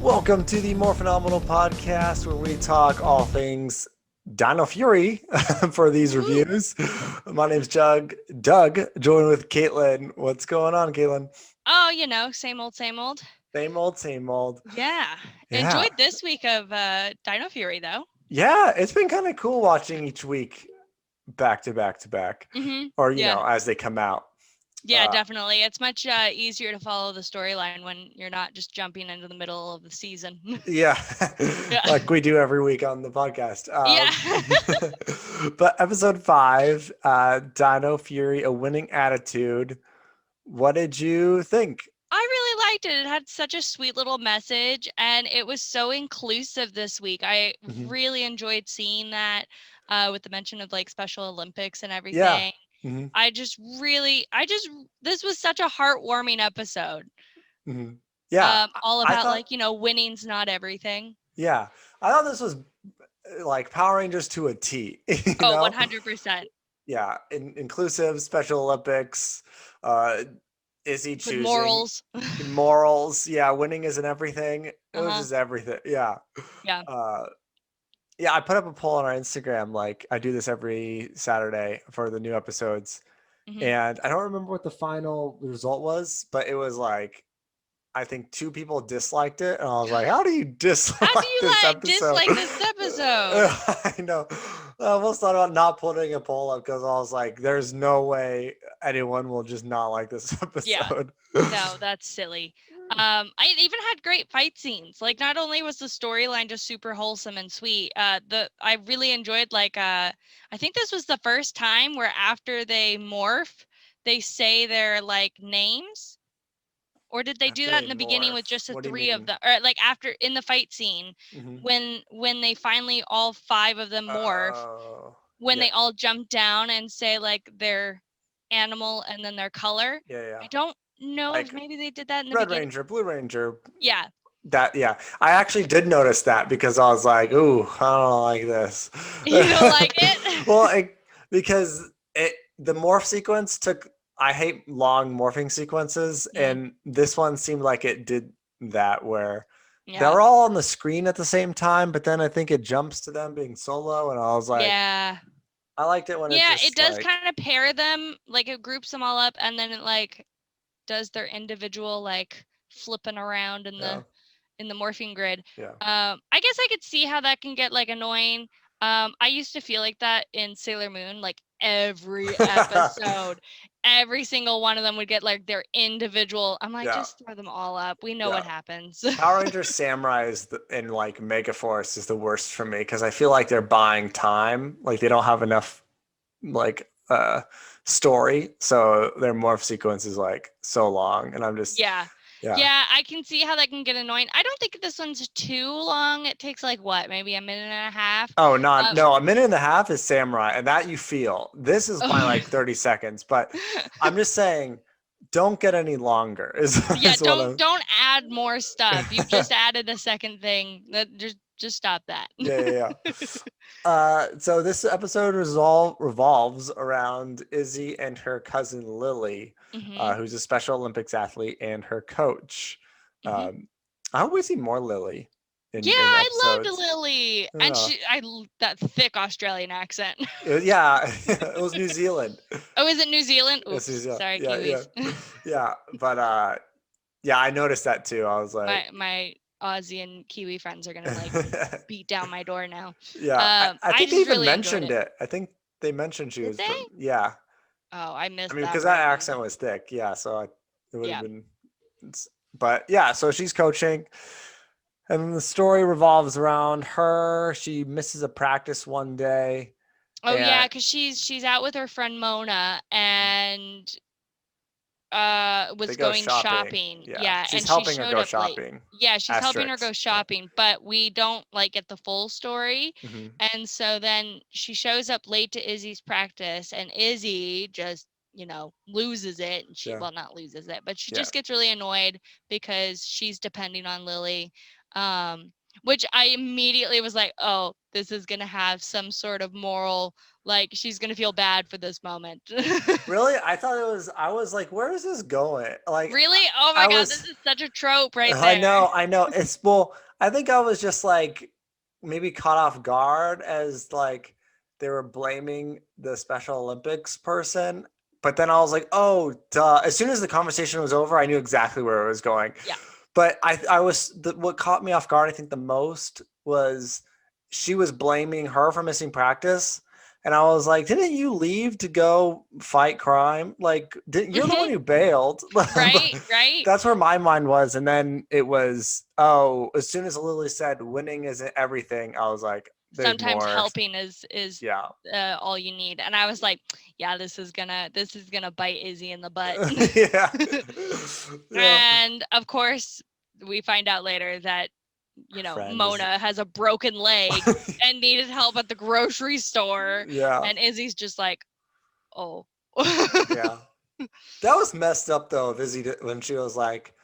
Welcome to the More Phenomenal podcast where we talk all things Dino Fury for these Woo! reviews. My name's Doug, joined with Caitlin. What's going on, Caitlin? Oh, same old, same old. Same old, same old. Yeah. Yeah. Enjoyed this week of Dino Fury though. Yeah, it's been kind of cool watching each week back to back to back, or, Yeah. as they come out. Yeah, Uh, definitely. It's much easier to follow the storyline when you're not just jumping into the middle of the season. yeah, Yeah. like we do every week on the podcast. Yeah. But episode 5, Dino Fury, a winning attitude. What did you think? I really liked it. It had such a sweet little message and it was so inclusive this week. I Mhm. really enjoyed seeing that with the mention of like Special Olympics and Yeah. everything. hmm This was such a heartwarming episode. hmm Yeah. All I about thought, like, winning's not everything. yeah, I thought this was like Power Rangers to a T, you Oh, know? 100%. Yeah. Inclusive, Special Olympics, uh, Izzy With choosing morals. morals. Yeah. Winning isn't everything. It was Uh-huh. just everything. Yeah. Yeah. Uh, yeah. I put up a poll on our Instagram. Like I do this every Saturday for the new episodes. hmm And I don't remember what the final result was, but it was like I think 2 people disliked it, and I was like, "How do you How do dislike you this like episode?" dislike this episode? I know. I almost thought about not putting a poll up because I was like, "There's no way anyone will just not like this Yeah. episode." No, that's silly. I even had great fight scenes. Like not only was the storyline just super wholesome and sweet, I really enjoyed I think this was the first time where after they morph, they say their like names. Or did they do After that they in the beginning with morph, just the what do you three of mean? them? Or like after in the fight scene, hmm when they finally all 5 of them morph, Oh, when yeah, they all jump down and say like their animal and then their color. yeah, yeah. I don't know if Like maybe they did that in the Red beginning. Ranger, Blue Ranger. Yeah. That yeah, I actually did notice that because I was like, "Ooh, I don't like this." You don't like it? well, because the morph sequence took. I hate long morphing sequences, Mm, and this one seemed like it did that where yeah. they're all on the screen at the same time, but then I think it jumps to them being solo, and I was like, Yeah. I liked it when it Yeah, it just does like kind of pair them, like it groups them all up and then it like does their individual like flipping around yeah, in the morphing grid. yeah. I guess I could see how that can get like annoying. I used to feel like that in Sailor Moon, like every episode, every single one of them would get like their individual. I'm like, yeah, just throw them all up. We know yeah. what happens. Power Rangers Samurai and like Mega Force is the worst for me because I feel like they're buying time. Like they don't have enough like story, so their morph sequence is like so long, and I'm just Yeah. yeah. Yeah, I can see how that can get annoying. I don't think this one's too long. It takes like what, maybe a minute and a half. Oh, not Um, no. A minute and a half is Samurai, and that you feel. This is probably like 30 seconds, but I'm just saying, don't get any longer. Is yeah, is what don't add more stuff. You've I'm. just added a second thing. That just stop that. Yeah, yeah, yeah. So this episode revolves around Izzy and her cousin Lily, mhm. who's a Special Olympics athlete, and her coach. Mhm. Um, I hope we see more Lily Yeah, in I loved episodes. Lily, and Yeah, that thick Australian accent. yeah, it was New Zealand. Oh, is it New Zealand? It's New Oops, Zealand. sorry, Yeah, yeah, Kiwis. yeah. But yeah, I noticed that too. I was like, My Aussie and Kiwi friends are gonna like beat down my door now. yeah. I I think they just even really enjoyed mentioned it. it. I think they mentioned she Did was they? from. Yeah, Oh, I I missed mean, that because that part then. accent was thick, yeah. So it would have Yeah. been, but yeah. So she's coaching, and the story revolves around her. She misses a practice one day, Oh yeah, and because she's out with her friend Mona and they was go going shopping. shopping. Yeah, Yeah, she's and she helping her showed go up late. shopping. Yeah, she's helping her go Asterix. Yeah. shopping, but we don't like get the full story. hmm And so then she shows up late to Izzy's practice and Izzy just, loses it and Yeah. well, not loses it, but she Yeah. just gets really annoyed because she's depending on Lily. Which I immediately was like, "Oh, this is going to have some sort of moral Like she's gonna feel bad for this moment. Really? I thought it was. I was like, where is this going? Like, Really? Oh my I god, this was. is such a trope right I there. know. I know. It's well. I think I was just like maybe caught off guard as like they were blaming the Special Olympics person, but then I was like, oh, duh. As soon as the conversation was over, I knew exactly where it was going. Yeah. But I was what caught me off guard. I think the most was she was blaming her for missing practice. And I was like, didn't you leave to go fight crime? Like, you're the one Mhm. who bailed. Right, right. That's where my mind was. And then it was, oh, as soon as Lily said winning isn't everything, I was like, there's Sometimes more. helping is Yeah. all you need. And I was like, yeah, this is gonna bite Izzy in the butt. Yeah. Yeah. And of course, we find out later that Friend is. Mona has a broken leg and needed help at the grocery store, Yeah. and Izzy's just like, oh. Yeah. That was messed up though, Izzy, when she was like,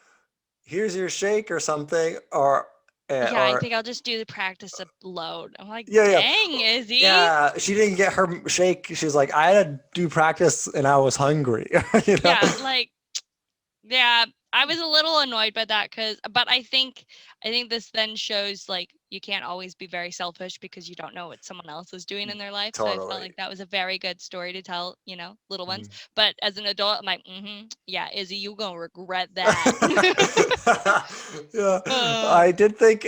here's your shake or something, Yeah, I or think I'll just do the practice upload. I'm like, yeah, yeah. dang, Izzy. Yeah, she didn't get her shake. She's like, I had to do practice and I was hungry. you know? Yeah, like, yeah, I was a little annoyed by that but I think this then shows like you can't always be very selfish because you don't know what someone else is doing in their life. So I felt Totally. like that was a very good story to tell, little ones. Mhm. But as an adult, I'm like, yeah, Izzy, you gonna regret that. Yeah, uh, I did think.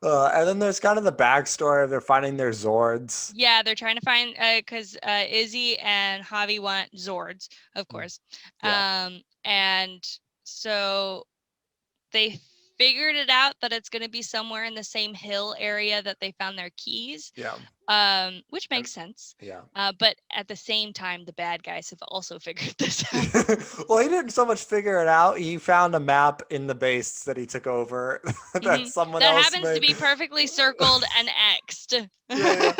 And then there's kind of the backstory of they're finding their Zords. yeah, they're trying to find because Izzy and Javi want Zords, of course. Yeah, And so they figured it out that it's going to be somewhere in the same hill area that they found their keys, yeah, which makes sense. yeah. But at the same time, the bad guys have also figured this out. Well, he didn't so much figure it out. He found a map in the base that he took over that someone That else happens to made. be perfectly circled and X'd. Yeah,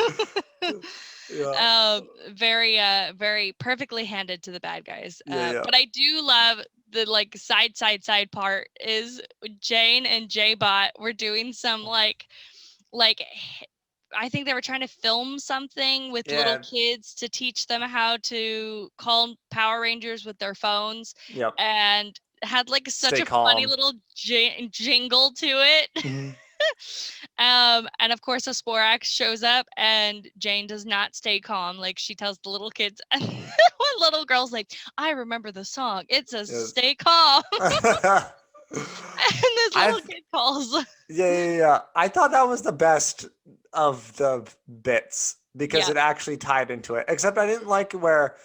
yeah, yeah, Very perfectly handed to the bad guys. yeah, yeah. But I do love the like side part is Jane and J-Bot were doing some like I think they were trying to film something with little Yeah, kids to teach them how to call Power Rangers with their phones, yep. and had like such Stay a funny calm. little jingle to it. Mhm. And of course, a Sporax shows up, and Jane does not stay calm. Like she tells the little kids, and one little girl's like, "I remember the song. It says Yes. stay calm." And this I little kid calls. yeah. I thought that was the best of the bits because Yeah, it actually tied into it. Except I didn't like where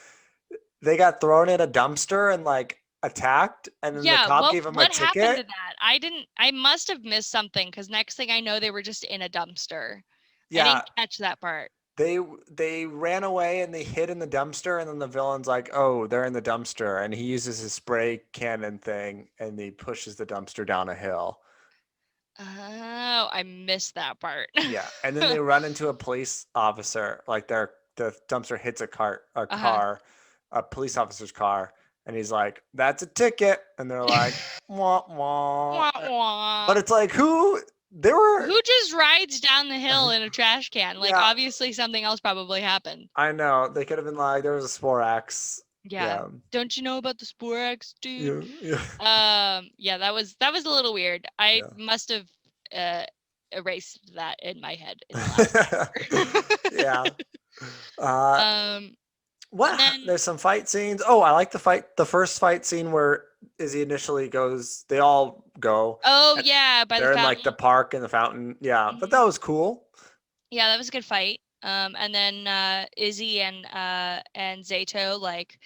they got thrown in a dumpster and like attacked, and then the yeah. cop What gave them a what happened to ticket. that? I must have missed something because next thing I know, they were just in a dumpster. I Yeah, didn't catch that part. they they ran away and they hid in the dumpster, and then the villain's like, "Oh, they're in the dumpster," and he uses his spray cannon thing and he pushes the dumpster down a hill. Oh, I missed that part. Yeah, and then they run into a police officer. Like the dumpster hits a Uh-huh. car, a police officer's car, and he's like, "That's a ticket," and they're like, "Wah wah." Wah, wah. But it's like, who? There were. Who just rides down the hill in a trash can? Like, Yeah, obviously something else probably happened. I know. They could have been like, there was a Sporax. Yeah. Yeah, Don't you know about the Sporax, dude? yeah, yeah, Yeah, that was a little weird. I yeah. must have uh erased that in my head in the last hour. Yeah. Uh, um and what? then There's some fight scenes. Oh, I like the first fight scene where Izzy initially goes. They all go. oh And yeah, by the they're in like the fountain. park and the fountain. Yeah, but that Mhm. was cool. Yeah, that was a good fight. And then Izzy and Zato like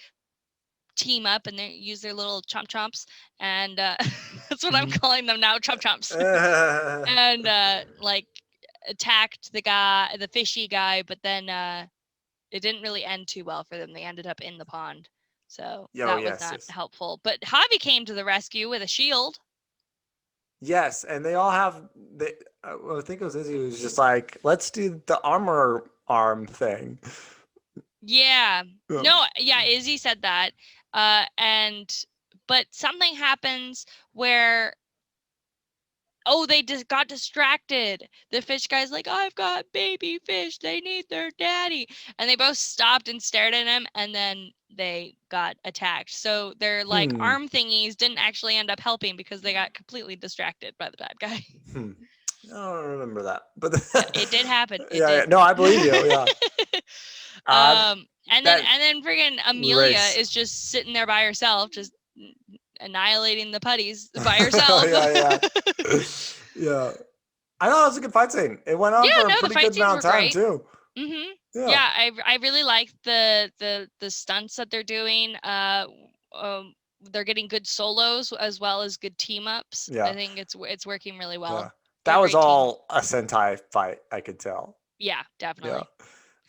team up and they use their little chomp chomps, and that's what I'm Mhm. calling them now, chomp chomps. And like attacked the fishy guy, but then it didn't really end too well for them. They ended up in the pond, so Yo, that was yes, not yes, helpful. But Javi came to the rescue with a shield. yes, and they all have. I think it was Izzy who was just like, let's do the armor arm thing. Yeah. Yeah. No, yeah, Izzy said that. And but something happens where Oh, they just got distracted. The fish guy's like, I've got baby fish. They need their daddy. And they both stopped and stared at him, and then they got attacked. So their like Hmm. arm thingies didn't actually end up helping because they got completely distracted by the bad guy. Hmm. I don't remember that, but It did happen. It yeah, yeah. did. No, I believe you. Yeah. Uh, that And then friggin' Amelia race. is just sitting there by herself, just annihilating the putties by herself. Yeah, yeah, yeah. I know it was a good fight scene. It went on Yeah, for a no, the pretty fight good scenes amount were of time great. too. Yeah. Yeah, I really like the stunts that they're doing. They're getting good solos as well as good team ups. I Yeah. think it's working really Yeah. well. They're That a was great team. all a Sentai fight, I could tell. Yeah, Yeah. definitely.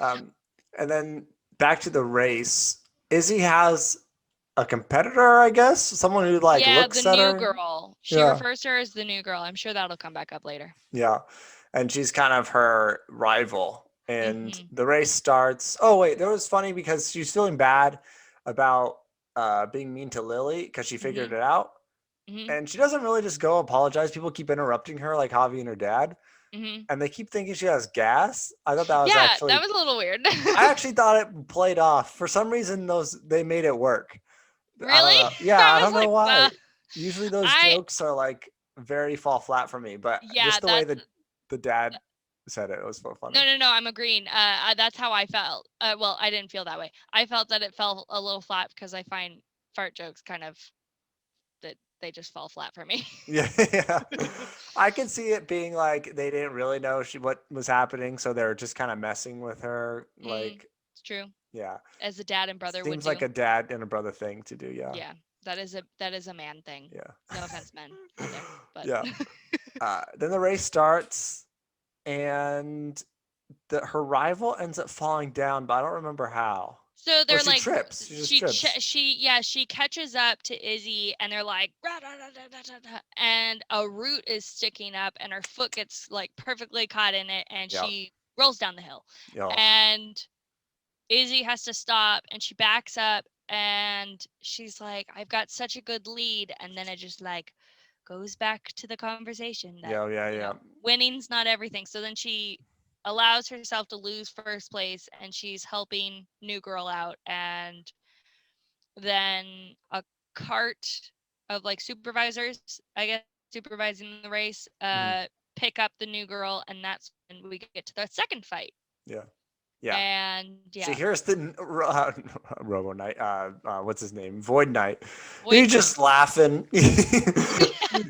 Um, and then back to the race. Izzy has a competitor, I guess, someone who like Yeah, the looks at new her. girl. She Yeah. refers to her as the new girl. I'm sure that'll come back up later. Yeah. And she's kind of her rival. And Mm-hmm. the race starts. Oh, wait. That was funny because she's feeling bad about being mean to Lily because she figured Mm-hmm. it out. Mm-hmm. And she doesn't really just go apologize. People keep interrupting her, like Javi and her dad. Mm-hmm. And they keep thinking she has gas. I thought that was Yeah, that actually, was a little weird. I actually thought it played off. For some reason, they made it work. I don't Really? know. Yeah, I I was don't know like, why. Usually those I jokes are like very fall flat for me, but yeah, just the way that the dad said it was so funny. no, I'm agreeing. That's how I felt. Well, I didn't feel that way. I felt that it fell a little flat because I find fart jokes kind of that they just fall flat for me. Yeah, yeah. I could see it being like they didn't really know what was happening, so they were just kind of messing with her. Like, It's true. yeah, As a dad and brother would seems do. like a dad and a brother thing to do. Yeah, Yeah, that is a man thing. yeah, No offense, men out there, but yeah. Then the race starts, and her rival ends up falling down, but I don't remember how. so Or they're she like trips. She just trips. she catches up to Izzy and they're like "Rah, rah, rah, rah, rah, rah," and a root is sticking up and her foot gets like perfectly caught in it and Yeah. she rolls down the hill Yeah. and Izzy has to stop and she backs up and she's like, I've got such a good lead. And then it just like goes back to the conversation that, Yeah. Yeah. Yeah. winning's not everything. So then she allows herself to lose first place and she's helping New Girl out. And then a cart of like supervisors, I guess, supervising the race, pick up the New Girl. And that's when we get to the second fight. Yeah. Yeah. And See, yeah, here's the Robo Knight. What's his name? Void Knight. Void He's Knight. just laughing. Yeah,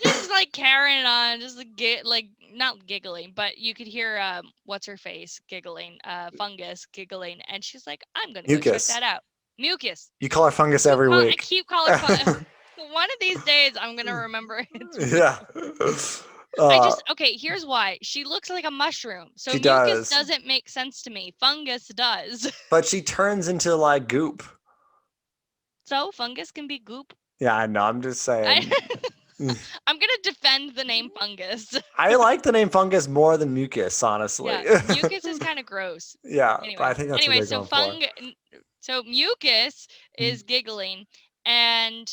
just like carrying on, just like like not giggling, but you could hear what's her face giggling, Fungus giggling, and she's like, "I'm gonna go check Mucus. that out." Mucus. You call her Fungus every I week. keep calling One of these days, I'm gonna remember it's Yeah. I Uh, just okay. Here's why she looks like a mushroom. So she mucus does, doesn't make sense to me. Fungus does. but she turns into like goop. So fungus can be goop. Yeah, I know. I'm just I saying. I'm gonna defend the name fungus. I like the name Fungus more than Mucus, honestly. Yeah, mucus is kind of gross. Yeah, but I Anyway, think that's what they're so going for. so mucus Mm. is giggling, and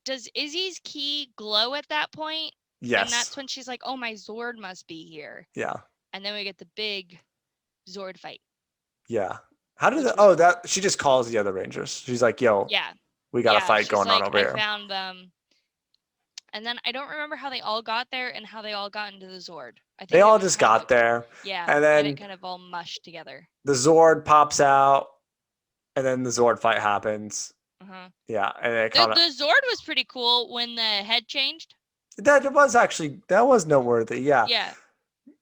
does Izzy's key glow at that point? And Yes. that's when she's like, "Oh, my Zord must be here." Yeah. And then we get the big Zord fight. Yeah. How did Which that? was Oh, cool. that she just calls the other Rangers. She's like, "Yo, Yeah, we got a yeah. fight She's going on like, over "I here." found them." And then I don't remember how they all got there and how they all got into the Zord. I They think it all was just kind of got there, yeah, and and it then kind of all mushed together. the Zord pops out, and then the Zord fight happens. Uh-huh. Yeah, and it The kind of Zord was pretty cool when the head changed. that was noteworthy. Yeah, Yeah.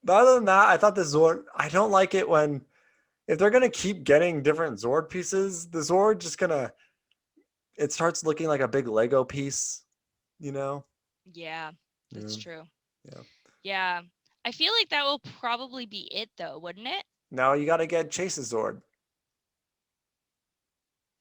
but other than that, I thought the Zord. I don't like it when if they're gonna keep getting different Zord pieces, the Zord just gonna it starts looking like a big Lego piece. You know? Yeah, that's Yeah. true. Yeah. Yeah. I feel like that will probably be it though, wouldn't it? Now you got to get Chase's Zord.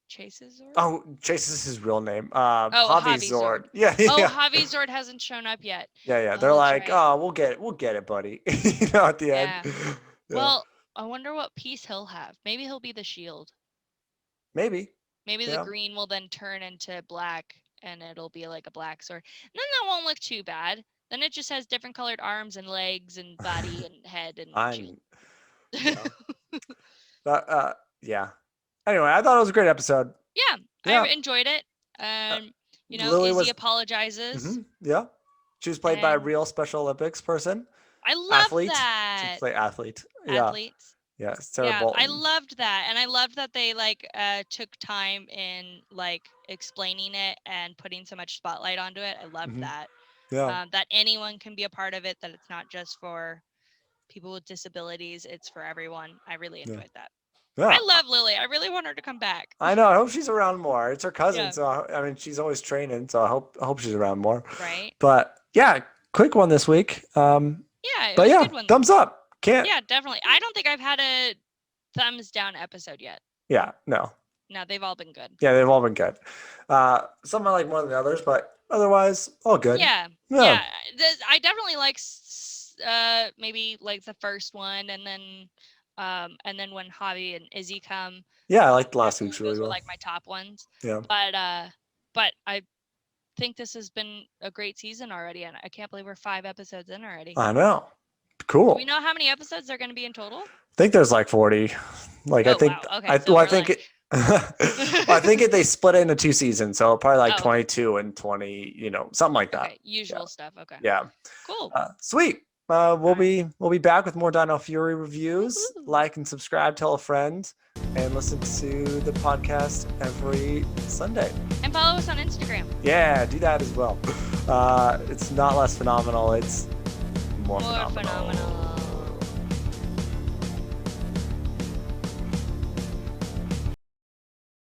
Chase's Zord? Oh, Chase is his real name. Oh, Javi's Javi Zord. Zord. Yeah, Oh, yeah, Javi Zord hasn't shown up yet. yeah, yeah. Oh, They're that's like, right. oh, we'll get it, buddy. At the end. Yeah. Yeah, Well, I wonder what piece he'll have. Maybe he'll be the shield. maybe. Maybe the Yeah, green will then turn into black and it'll be like a black sword. And then that won't look too bad. Then it just has different colored arms and legs and body and head and I'm, yeah. Yeah. Anyway, I thought it was a great episode. Yeah, Yeah. I enjoyed it. Uh, Izzy was. apologizes. Yeah. She was played by a And real Special Olympics person. I love Athlete. She that. played athlete. Yeah. Athletes. Yeah. Sarah Yeah, I Bolton. loved that. And I loved that they took time in explaining it and putting so much spotlight onto it. I loved that. Yeah. That anyone can be a part of it, that it's not just for people with disabilities, it's for everyone. I really enjoyed that. Yeah. I love Lily. I really want her to come back. I know. I hope she's around more. It's her cousin, Yeah. so I mean, she's always training. So I hope she's around more. Right. But yeah, quick one this week. Yeah, it but was yeah, a good one. thumbs up. Can't. Yeah, definitely. I don't think I've had a thumbs down episode yet. Yeah. No. No, they've all been good. Yeah, they've all been good. Some I like more than the others, but otherwise, all good. Yeah. Yeah. I definitely like maybe like the first one, and then when Javi and Izzy come. Yeah, I liked last week's really those were well. like my top ones. Yeah. But I think this has been a great season already, and I can't believe we're 5 episodes in already. I know. Cool. Do we know how many episodes there are going to be in total? I think there's like 40. Like oh, I think. Wow. Okay, I think it. I think they split it into 2 seasons, so probably like 22 and 20. Something like that. Okay, usual stuff. Okay. Yeah. Cool. Sweet. We'll be back with more Dino Fury reviews. Woo-hoo. Like and subscribe, tell a friend, and listen to the podcast every Sunday. And follow us on Instagram. Yeah, do that as well. It's not less phenomenal. It's more phenomenal.